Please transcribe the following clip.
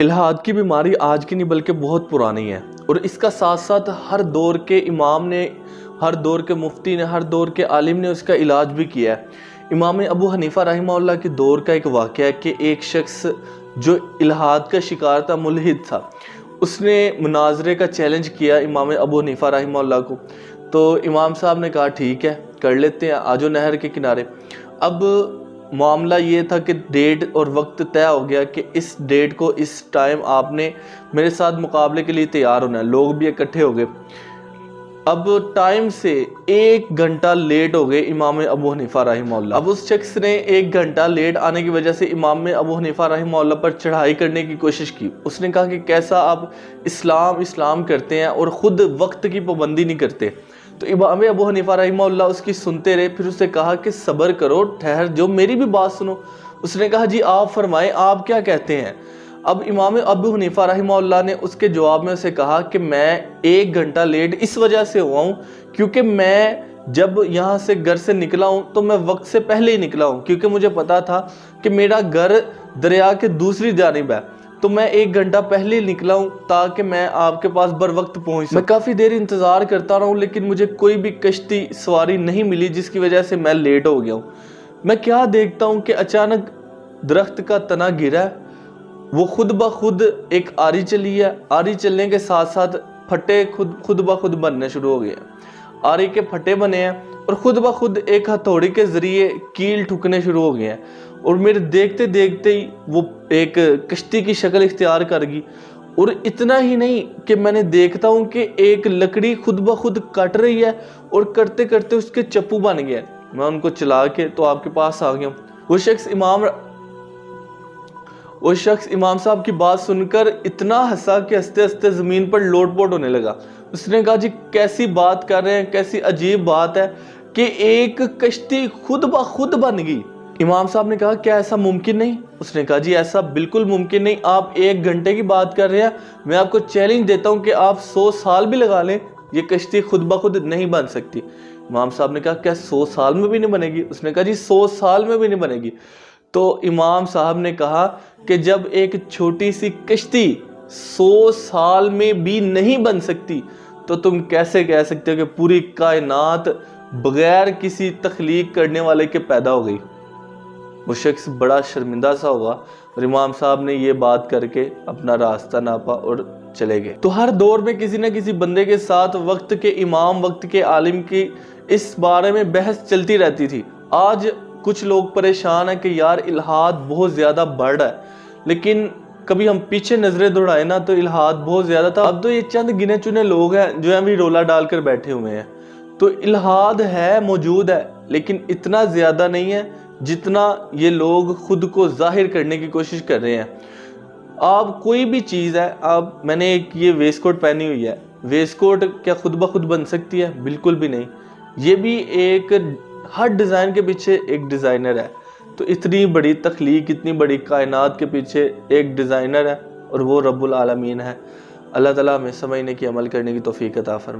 الحاد کی بیماری آج کی نہیں بلکہ بہت پرانی ہے، اور اس کا ساتھ ساتھ ہر دور کے امام نے، ہر دور کے مفتی نے، ہر دور کے عالم نے اس کا علاج بھی کیا ہے۔ امام ابو حنیفہ رحمہ اللہ کے دور کا ایک واقعہ ہے کہ ایک شخص جو الحاد کا شکار تھا، ملحد تھا، اس نے مناظرے کا چیلنج کیا امام ابو حنیفہ رحمہ اللہ کو۔ تو امام صاحب نے کہا ٹھیک ہے، کر لیتے ہیں، آجو نہر کے کنارے۔ اب معاملہ یہ تھا کہ ڈیٹ اور وقت طے ہو گیا کہ اس ڈیٹ کو، اس ٹائم آپ نے میرے ساتھ مقابلے کے لیے تیار ہونا ہے۔ لوگ بھی اکٹھے ہو گئے۔ اب ٹائم سے 1 گھنٹہ لیٹ ہو گئے امام ابو حنیفہ رحمہ اللہ۔ اب اس شخص نے 1 گھنٹہ لیٹ آنے کی وجہ سے امام ابو حنیفہ رحمہ اللہ پر چڑھائی کرنے کی کوشش کی۔ اس نے کہا کہ کیسا آپ اسلام کرتے ہیں اور خود وقت کی پابندی نہیں کرتے۔ تو امام ابو حنیفہ رحمہ اللہ اس کی سنتے رہے، پھر اسے کہا کہ صبر کرو، ٹھہر جو، میری بھی بات سنو۔ اس نے کہا جی آپ فرمائیں، آپ کیا کہتے ہیں؟ اب امام ابو حنیفہ رحمہ اللہ نے اس کے جواب میں اسے کہا کہ میں 1 گھنٹہ لیٹ اس وجہ سے ہوا ہوں کیونکہ میں جب یہاں سے گھر سے نکلا ہوں تو میں وقت سے پہلے ہی نکلا ہوں، کیونکہ مجھے پتا تھا کہ میرا گھر دریا کے دوسری جانب ہے، تو میں 1 گھنٹہ پہلے نکلا ہوں تاکہ میں آپ کے پاس بر وقت پہنچ سکوں۔ میں کافی دیر انتظار کرتا رہا ہوں لیکن مجھے کوئی بھی کشتی سواری نہیں ملی، جس کی وجہ سے میں لیٹ ہو گیا ہوں۔ میں کیا دیکھتا ہوں کہ اچانک درخت کا تنا گرا ہے، وہ خود بخود ایک آری چلی ہے، آری چلنے کے ساتھ ساتھ پھٹے خود بخود بننے شروع ہو گئے ہیں۔ آری کے پھٹے بنے ہیں اور خود بخود ایک ہتھوڑی کے ذریعے کیل ٹھکنے شروع ہو گئے ہیں، اور میرے دیکھتے دیکھتے ہی وہ ایک کشتی کی شکل اختیار کر گئی۔ اور اتنا ہی نہیں کہ میں نے دیکھتا ہوں کہ ایک لکڑی خود بخود کٹ رہی ہے اور کرتے کرتے اس کے چپو بن گیا ہے۔ میں ان کو چلا کے تو آپ کے پاس آ گیا ہوں۔ وہ شخص امام صاحب کی بات سن کر اتنا ہنسا کہ ہنستے ہنستے زمین پر لوٹ پوٹ ہونے لگا۔ اس نے کہا جی کیسی بات کر رہے ہیں، کیسی عجیب بات ہے کہ ایک کشتی خود بخود بن گئی۔ امام صاحب نے کہا کیا ایسا ممکن نہیں؟ اس نے کہا جی ایسا بالکل ممکن نہیں، آپ 1 گھنٹے کی بات کر رہے ہیں، میں آپ کو چیلنج دیتا ہوں کہ آپ 100 سال بھی لگا لیں، یہ کشتی خود بخود نہیں بن سکتی۔ امام صاحب نے کہا کیا 100 سال میں بھی نہیں بنے گی؟ اس نے کہا جی 100 سال میں بھی نہیں بنے گی۔ تو امام صاحب نے کہا کہ جب ایک چھوٹی سی کشتی 100 سال میں بھی نہیں بن سکتی تو تم کیسے کہہ سکتے ہو کہ پوری کائنات بغیر کسی تخلیق کرنے والے کے پیدا ہو گئی؟ وہ شخص بڑا شرمندہ سا ہوا اور امام صاحب نے یہ بات کر کے اپنا راستہ ناپا اور چلے گئے۔ تو ہر دور میں کسی نہ کسی بندے کے ساتھ وقت کے امام، وقت کے عالم کی اس بارے میں بحث چلتی رہتی تھی۔ آج کچھ لوگ پریشان ہیں کہ یار الحاد بہت زیادہ بڑھ رہا ہے، لیکن کبھی ہم پیچھے نظریں دوڑائیں نا تو الحاد بہت زیادہ تھا۔ اب تو یہ چند گنے چنے لوگ ہیں جو ابھی رولا ڈال کر بیٹھے ہوئے ہیں۔ تو الحاد ہے، موجود ہے، لیکن اتنا زیادہ نہیں ہے جتنا یہ لوگ خود کو ظاہر کرنے کی کوشش کر رہے ہیں۔ آپ کوئی بھی چیز ہے، میں نے ایک یہ ویسٹ کوٹ پہنی ہوئی ہے، ویسٹ کوٹ کیا خود بخود بن سکتی ہے؟ بالکل بھی نہیں۔ یہ بھی ایک، ہر ڈیزائن کے پیچھے ایک ڈیزائنر ہے۔ تو اتنی بڑی تخلیق، اتنی بڑی کائنات کے پیچھے ایک ڈیزائنر ہے اور وہ رب العالمین ہے۔ اللہ تعالیٰ ہمیں سمجھنے کی، عمل کرنے کی توفیق عطا فرمائے۔